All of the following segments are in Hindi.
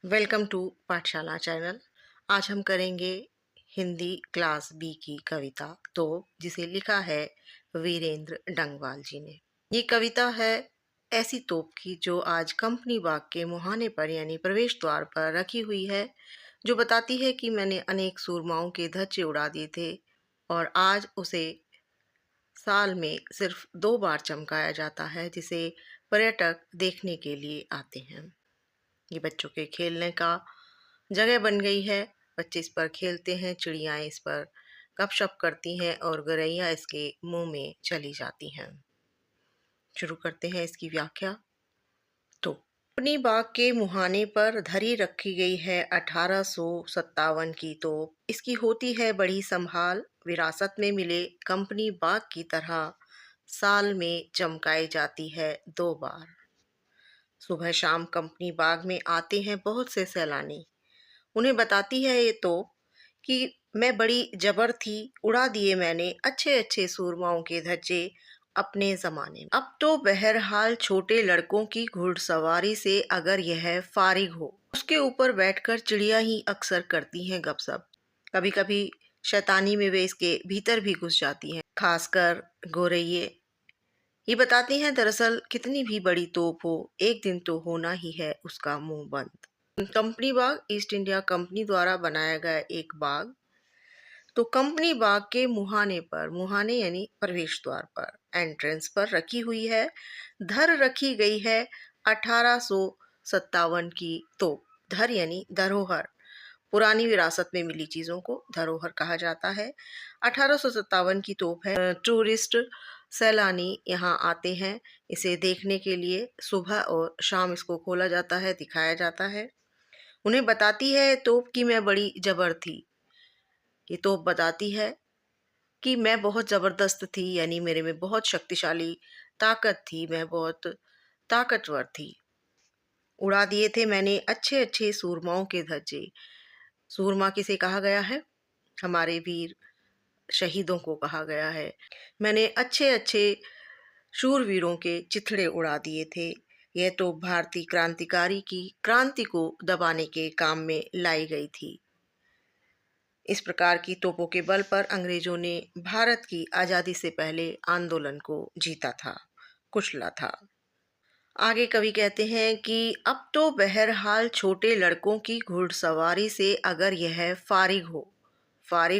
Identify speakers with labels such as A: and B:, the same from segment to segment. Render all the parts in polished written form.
A: वेलकम टू पाठशाला चैनल। आज हम करेंगे हिंदी क्लास बी की कविता तो जिसे लिखा है वीरेंद्र डंगवाल जी ने। ये कविता है ऐसी तोप की जो आज कंपनी बाग के मुहाने पर यानी प्रवेश द्वार पर रखी हुई है, जो बताती है कि मैंने अनेक सूरमाओं के धज्जे उड़ा दिए थे और आज उसे साल में सिर्फ 2 बार चमकाया जाता है, जिसे पर्यटक देखने के लिए आते हैं। ये बच्चों के खेलने का जगह बन गई है। बच्चे इस पर खेलते हैं, चिड़ियाएँ इस पर गपशप करती हैं और गौरैया इसके मुँह में चली जाती हैं। शुरू करते हैं इसकी व्याख्या। तो अपनी बाग के मुहाने पर धरी रखी गई है 1857 की तोप। इसकी होती है बड़ी संभाल, विरासत में मिले कंपनी बाग की तरह साल में चमकाई जाती है 2 बार। सुबह शाम कंपनी बाग में आते हैं बहुत से सैलानी। उन्हें बताती है ये तो कि मैं बड़ी जबर थी, उड़ा दिए मैंने अच्छे अच्छे सूरमाओं के धज्जे अपने जमाने में। अब तो बहरहाल छोटे लड़कों की घुड़सवारी से अगर यह फारिग हो, उसके ऊपर बैठकर चिड़िया ही अक्सर करती हैं गपशप। कभी कभी शैतानी में वे इसके भीतर भी घुस जाती हैं, खासकर गोरैये। ये बताती हैं दरअसल कितनी भी बड़ी तोप हो, एक दिन तो होना ही है उसका मुंह बंद। कंपनी बाग ईस्ट इंडिया कंपनी द्वारा बनाया गया एक बाग। तो कंपनी बाग के मुहाने पर, मुहाने यानी प्रवेश द्वार पर, एंट्रेंस पर रखी हुई है, धर रखी गई है 1857 की तोप। धर यानी धरोहर, पुरानी विरासत में मिली चीज़ों को धरोहर कहा जाता है। 1857 की तोप है। टूरिस्ट सैलानी यहाँ आते हैं इसे देखने के लिए। सुबह और शाम इसको खोला जाता है, दिखाया जाता है। उन्हें बताती है तोप कि मैं बड़ी जबर थी। ये तोप बताती है कि मैं बहुत ज़बरदस्त थी, यानी मेरे में बहुत शक्तिशाली ताकत थी, मैं बहुत ताकतवर थी। उड़ा दिए थे मैंने अच्छे अच्छे सूरमाओं के धज्जे। सूरमा किसे कहा गया है? हमारे वीर शहीदों को कहा गया है। मैंने अच्छे अच्छे शूरवीरों के चिथड़े उड़ा दिए थे। यह तो भारतीय क्रांतिकारी की क्रांति को दबाने के काम में लाई गई थी। इस प्रकार की तोपों के बल पर अंग्रेजों ने भारत की आज़ादी से पहले आंदोलन को जीता था, कुचला था। आगे कवि कहते हैं कि अब तो बहरहाल छोटे लड़कों की घुड़सवारी से अगर यह फारिग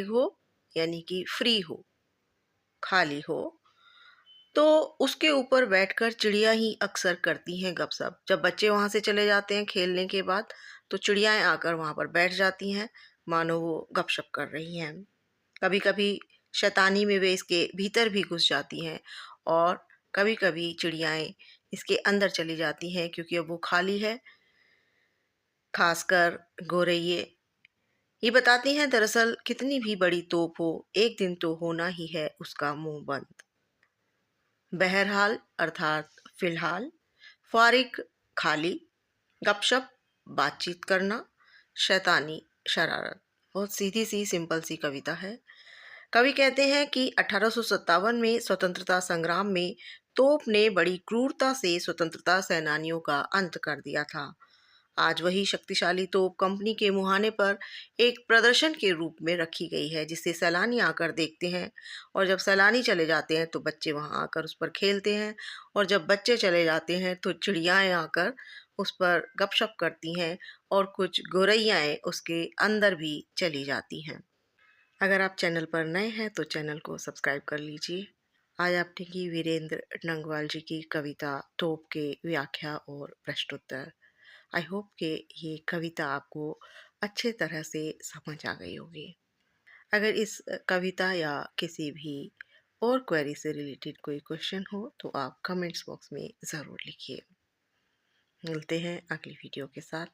A: हो यानी कि फ्री हो, खाली हो, तो उसके ऊपर बैठकर चिड़िया ही अक्सर करती हैं गपशप। जब बच्चे वहाँ से चले जाते हैं खेलने के बाद, तो चिड़ियाएँ आकर वहाँ पर बैठ जाती हैं, मानो वो गपशप कर रही हैं। कभी कभी शैतानी में वे इसके भीतर भी घुस जाती हैं और कभी कभी चिड़ियाएँ इसके अंदर चली जाती हैं, क्योंकि अब वो खाली है। खासकर गोरैये ये बताती हैं दरअसल कितनी भी बड़ी तोप हो, एक दिन तो होना ही है उसका मुंह बंद। बहरहाल अर्थात फिलहाल, फारिग खाली, गपशप बातचीत करना, शैतानी शरारत। बहुत सीधी सी सिंपल सी कविता है। कवि कहते हैं कि 1857 में स्वतंत्रता संग्राम में तोप ने बड़ी क्रूरता से स्वतंत्रता सेनानियों का अंत कर दिया था। आज वही शक्तिशाली तोप कंपनी के मुहाने पर एक प्रदर्शन के रूप में रखी गई है, जिसे सैलानी आकर देखते हैं। और जब सैलानी चले जाते हैं तो बच्चे वहां आकर उस पर खेलते हैं, और जब बच्चे चले जाते हैं तो चिड़ियाएं आकर उस पर गपशप करती हैं और कुछ गौरैयाएं उसके अंदर भी चली जाती हैं। अगर आप चैनल पर नए हैं तो चैनल को सब्सक्राइब कर लीजिए। आज आपने की वीरेंद्र डंगवाल जी की कविता तोप के व्याख्या और प्रश्नोत्तर। आई होप कि ये कविता आपको अच्छे तरह से समझ आ गई होगी। अगर इस कविता या किसी भी और क्वेरी से रिलेटेड कोई क्वेश्चन हो तो आप कमेंट्स बॉक्स में ज़रूर लिखिए। मिलते हैं अगली वीडियो के साथ।